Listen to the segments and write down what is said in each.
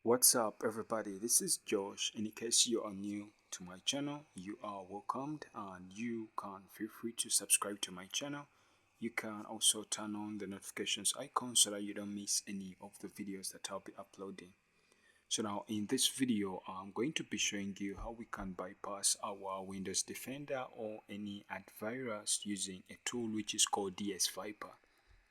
What's up everybody, this is Josh. In case you are new to my channel, you are welcomed and you can feel free to subscribe to my channel. You can also turn on the notifications icon so that you don't miss any of the videos that I'll be uploading. So now in this video, I'm going to be showing you how we can bypass our Windows Defender or any antivirus using a tool which is called DsViper.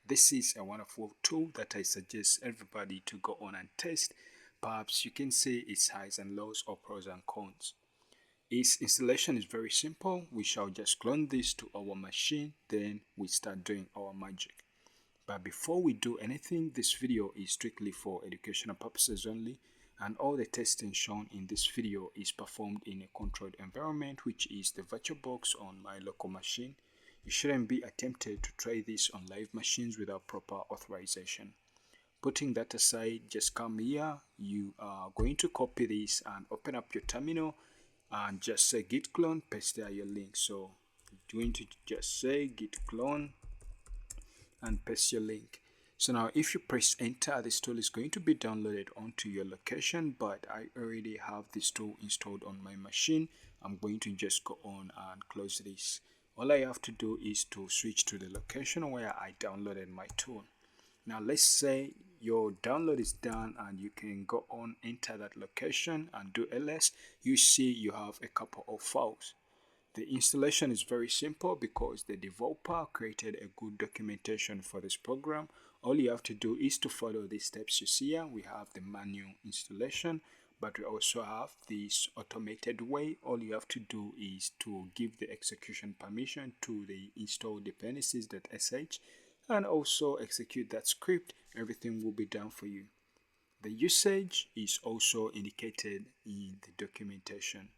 This is a wonderful tool that I suggest everybody to go on and test. Perhaps you can say its highs and lows or pros and cons. Its installation is very simple. We shall just clone this to our machine, then we start doing our magic. But before we do anything, this video is strictly for educational purposes only, and all the testing shown in this video is performed in a controlled environment, which is the VirtualBox on my local machine. You shouldn't be attempted to try this on live machines without proper authorization. Putting that aside, just come here. You are going to copy this and open up your terminal and just say git clone, paste there your link. So you're going to just say git clone and paste your link. So now if you press enter, this tool is going to be downloaded onto your location, but I already have this tool installed on my machine. I'm going to just go on and close this. All I have to do is to switch to the location where I downloaded my tool. Now let's say your download is done and you can go on, enter that location and do ls. You see you have a couple of files. The installation is very simple because the developer created a good documentation for this program. All you have to do is to follow these steps you see here. We have the manual installation, but we also have this automated way. All you have to do is to give the execution permission to the install dependencies.sh and also execute that script. Everything will be done for you. The usage is also indicated in the documentation.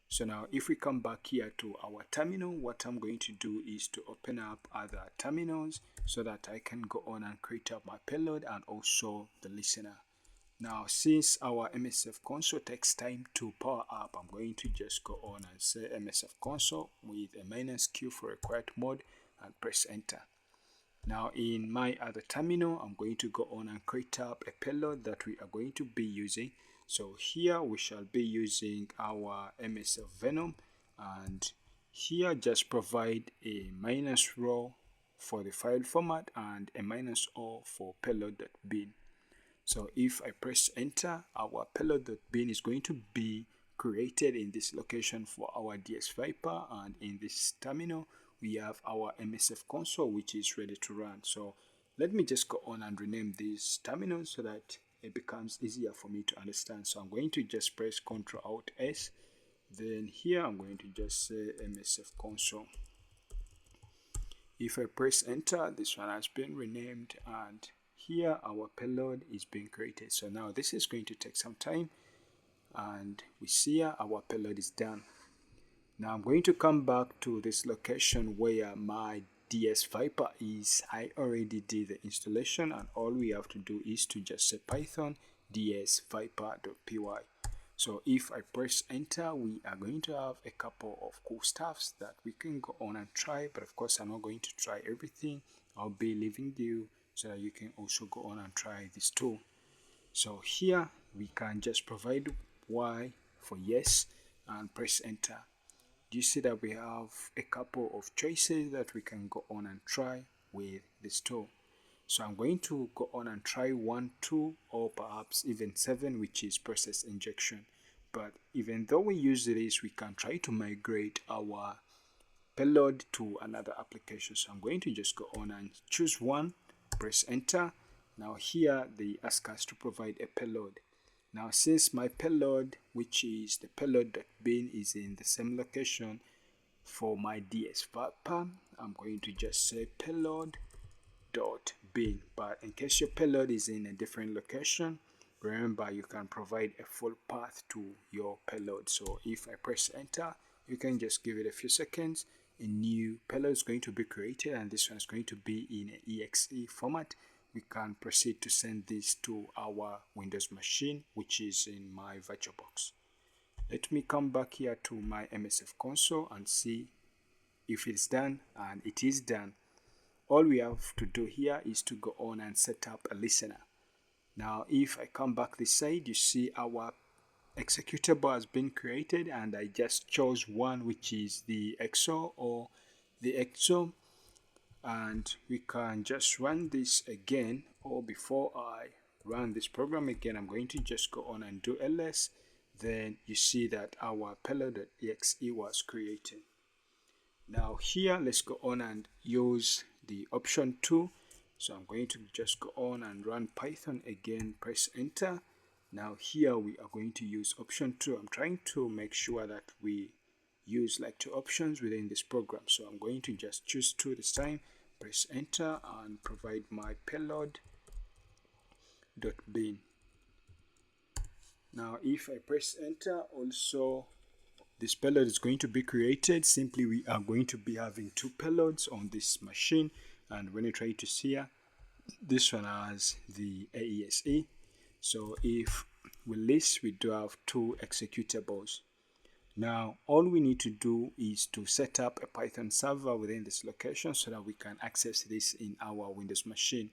So now if we come back here to our terminal, what I'm going to do is to open up other terminals so that I can go on and create up my payload and also the listener. Now since our Msfconsole takes time to power up, I'm going to just go on and say Msfconsole with a -Q for required mode and press enter. Now in my other terminal, I'm going to go on and create up a payload that we are going to be using. So here we shall be using our MSF Venom, and here just provide a -row for the file format and a -o for payload.bin. So if I press enter, our payload.bin is going to be created in this location for our DsViper, and in this terminal we have our Msfconsole which is ready to run. So let me just go on and rename this terminal so that it becomes easier for me to understand. So I'm going to just press Ctrl Alt S, then here I'm going to just say Msfconsole. If I press enter, this one has been renamed and here our payload is being created. So now this is going to take some time and we see here our payload is done. Now I'm going to come back to this location where my DsViper is. I already did the installation and all we have to do is to just say python dsviper.py. So if I press enter, we are going to have a couple of cool stuffs that we can go on and try, but of course I'm not going to try everything. I'll be leaving you so that you can also go on and try this tool. So here we can just provide Y for yes and press enter. You see that we have a couple of choices that we can go on and try with this tool. So I'm going to go on and try 1, 2, or perhaps even 7, which is process injection. But even though we use this, we can try to migrate our payload to another application. So I'm going to just go on and choose 1, press enter. Now here they ask us to provide a payload. Now since my payload, which is the payload.bin, is in the same location for my DSViper, I'm going to just say payload.bin. But in case your payload is in a different location, remember you can provide a full path to your payload. So if I press enter, you can just give it a few seconds. A new payload is going to be created and this one is going to be in an exe format. We can proceed to send this to our Windows machine, which is in my VirtualBox. Let me come back here to my Msfconsole and see if it's done, and it is done. All we have to do here is to go on and set up a listener. Now if I come back this side, you see our executable has been created, and I just chose one, which is the exo or the exo, and we can just run this again. Or before I run this program again, I'm going to just go on and do ls. Then you see that our payload.exe was created. Now here, let's go on and use the option 2. So I'm going to just go on and run Python again, press enter. Now here we are going to use option 2. I'm trying to make sure that we use like 2 options within this program. So I'm going to just choose 2 this time, press enter, and provide my payload.bin. Now if I press enter, also this payload is going to be created. Simply we are going to be having 2 payloads on this machine, and when you try to see here, this one has the AESE. So if we list, we do have 2 executables. Now all we need to do is to set up a Python server within this location so that we can access this in our Windows machine.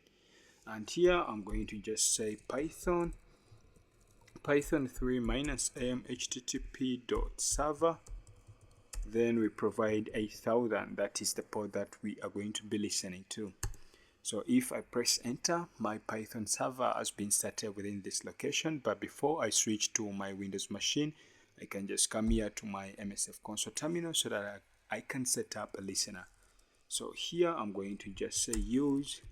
And here I'm going to just say python 3 -m http.server. Then we provide 8000, that is the port that we are going to be listening to. So if I press enter, my Python server has been started within this location. But before I switch to my Windows machine, I can just come here to my Msfconsole terminal so that I can set up a listener. So here I'm going to just say use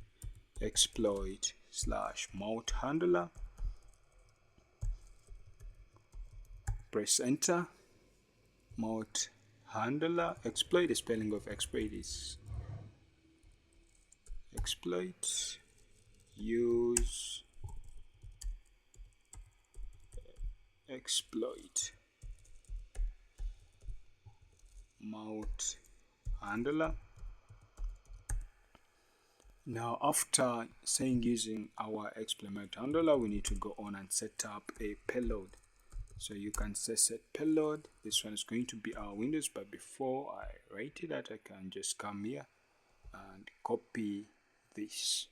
exploit/mount handler. Press enter. Mount handler exploit. The spelling of exploit is exploit. Use exploit mount handler. Now after saying using our exploit handler, we need to go on and set up a payload. So you can say set payload. This one is going to be our Windows, but before I write it out, I can just come here and copy this,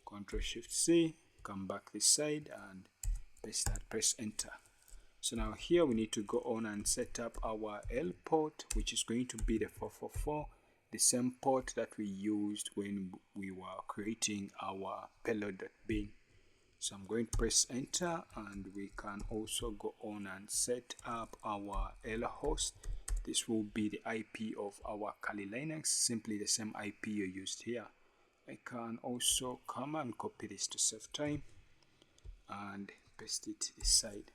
Ctrl+Shift+C, come back this side and paste that, press enter. So now here we need to go on and set up our L port, which is going to be the 444, the same port that we used when we were creating our payload.bin. So I'm going to press enter, and we can also go on and set up our L host. This will be the IP of our Kali Linux, simply the same IP you used here. I can also come and copy this to save time and paste it this side.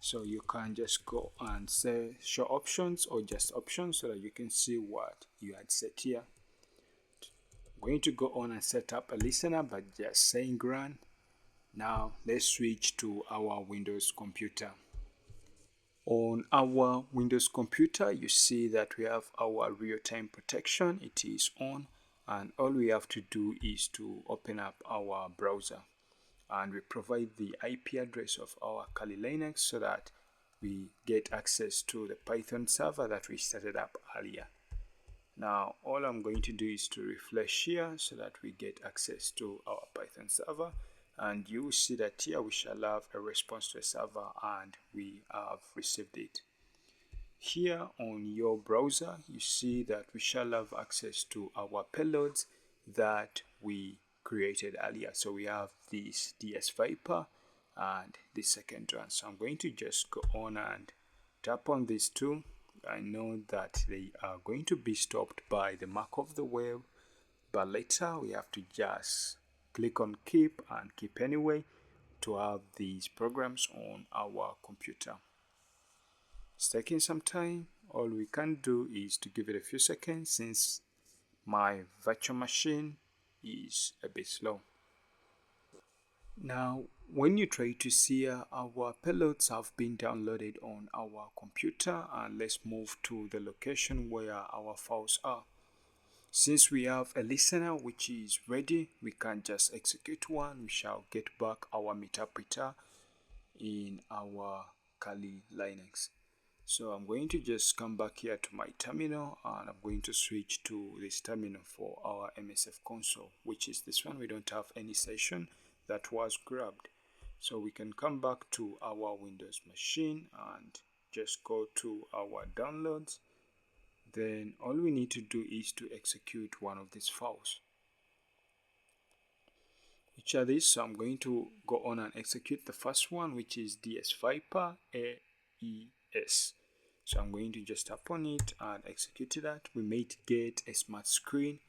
So you can just go and say show options or just options so that you can see what you had set here. I'm going to go on and set up a listener by just saying run. Now let's switch to our Windows computer. On our Windows computer, you see that we have our real-time protection. It is on, and all we have to do is to open up our browser, and we provide the IP address of our Kali Linux so that we get access to the Python server that we started up earlier. Now all I'm going to do is to refresh here so that we get access to our Python server, and you will see that here we shall have a response to a server, and we have received it. Here on your browser, you see that we shall have access to our payloads that we created earlier. So we have this DsViper and the second one. So I'm going to just go on and tap on these two. I know that they are going to be stopped by the mark of the web, but later we have to just click on keep and keep anyway to have these programs on our computer. It's taking some time. All we can do is to give it a few seconds since my virtual machine is a bit slow. Now when you try to see our payloads have been downloaded on our computer, and let's move to the location where our files are. Since we have a listener which is ready, we can just execute one. We shall get back our interpreter in our Kali Linux. So I'm going to just come back here to my terminal, and I'm going to switch to this terminal for our Msfconsole, which is this one. We don't have any session that was grabbed. So we can come back to our Windows machine and just go to our downloads. Then all we need to do is to execute one of these files. Which are these? So I'm going to go on and execute the first one, which is DsViper AES. So I'm going to just tap on it and execute that. We may get a smart screen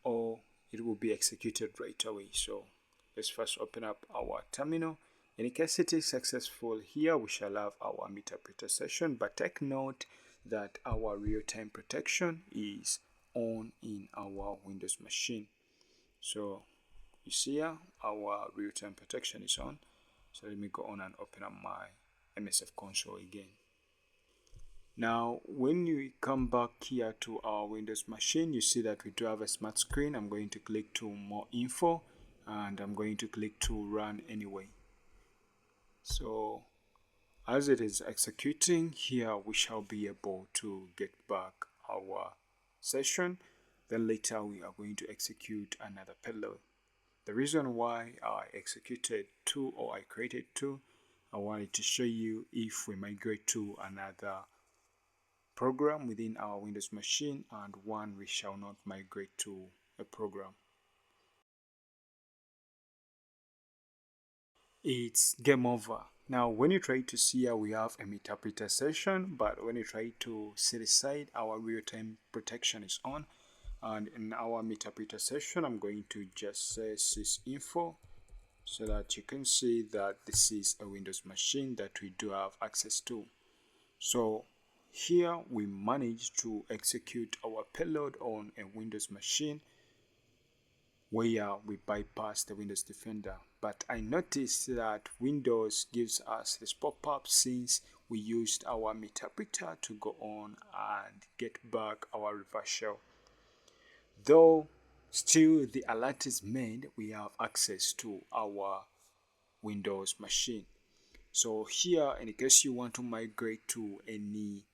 or it will be executed right away. So let's first open up our terminal. In case it is successful, here we shall have our interpreter session, but take note that our real-time protection is on in our Windows machine. So you see here, our real-time protection is on. So let me go on and open up my Msfconsole again. Now, when you come back here to our Windows machine, you see that we do have a smart screen. I'm going to click to more info and I'm going to click to run anyway. So as it is executing here, we shall be able to get back our session. Then later we are going to execute another payload. The reason why I executed two, or I created two, I wanted to show you if we migrate to another program within our Windows machine, and one we shall not migrate to a program. It's game over. Now when you try to see here, we have a interpreter session, but when you try to set aside, our real-time protection is on. And in our interpreter session, I'm going to just say sysinfo so that you can see that this is a Windows machine that we do have access to. So here we managed to execute our payload on a Windows machine where we bypass the Windows Defender. But I noticed that Windows gives us this pop-up since we used our interpreter to go on and get back our reverse shell. Though still the alert is made, we have access to our Windows machine. So here, in case you want to migrate to any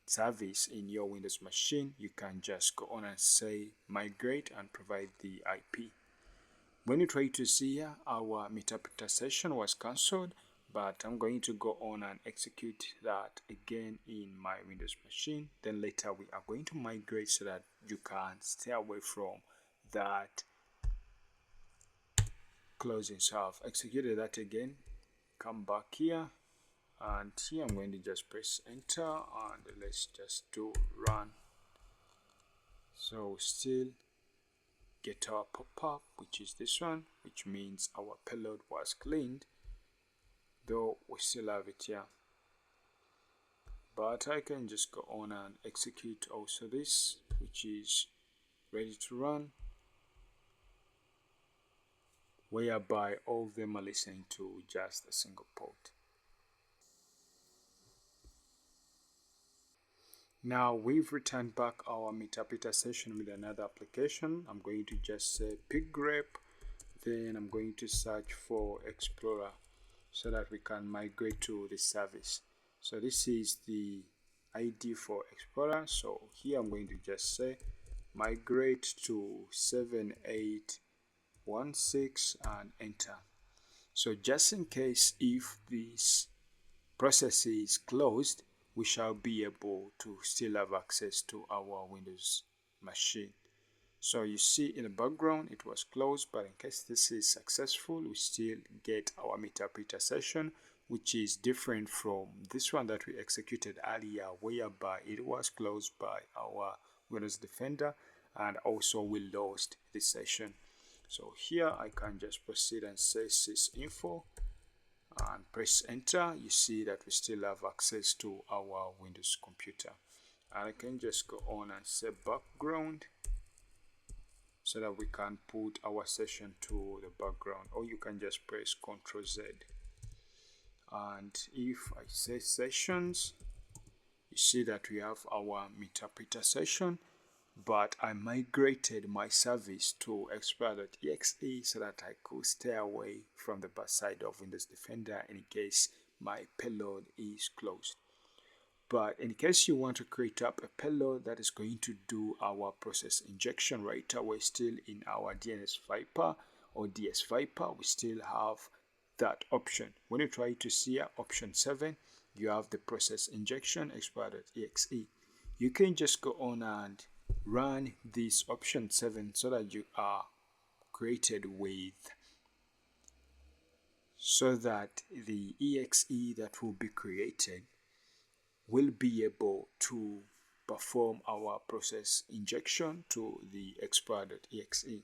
service in your Windows machine, you can just go on and say migrate and provide the IP. When you try to see here, our interpreter session was cancelled, but I'm going to go on and execute that again in my Windows machine. Then later we are going to migrate so that you can stay away from that closing. So I've executed that again. Come back here, and here I'm going to just press enter and let's just do run. So still get our pop-up, which is this one, which means our payload was cleaned, though we still have it here. But I can just go on and execute also this, which is ready to run, whereby all of them are listening to just a single port. Now we've returned back our interpreter session with another application. I'm going to just say pick grep, then I'm going to search for Explorer so that we can migrate to the service. So this is the ID for Explorer. So here I'm going to just say migrate to 7816 and enter. So just in case if this process is closed, we shall be able to still have access to our Windows machine. So you see in the background it was closed, but in case this is successful, we still get our interpreter session, which is different from this one that we executed earlier, whereby it was closed by our Windows Defender and also we lost this session. So here I can just proceed and say sysinfo and press enter. You see that we still have access to our Windows computer, and I can just go on and say background so that we can put our session to the background, or you can just press Ctrl Z. And if I say sessions, you see that we have our interpreter session, but I migrated my service to Explorer.exe so that I could stay away from the bad side of Windows Defender in case my payload is closed. But in case you want to create up a payload that is going to do our process injection right away, still in our DsViper or DsViper, we still have that option. When you try to see option 7, you have the process injection expire.exe. You can just go on and run this option 7 so that you are created with, so that the exe that will be created will be able to perform our process injection to the expire.exe.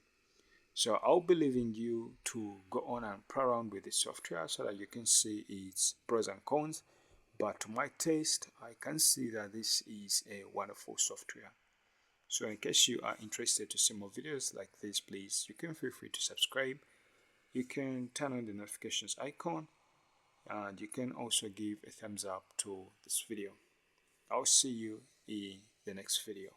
So I'll be leaving you to go on and play around with the software so that you can see its pros and cons. But to my taste, I can see that this is a wonderful software. So in case you are interested to see more videos like this, please, you can feel free to subscribe. You can turn on the notifications icon, and you can also give a thumbs up to this video. I'll see you in the next video.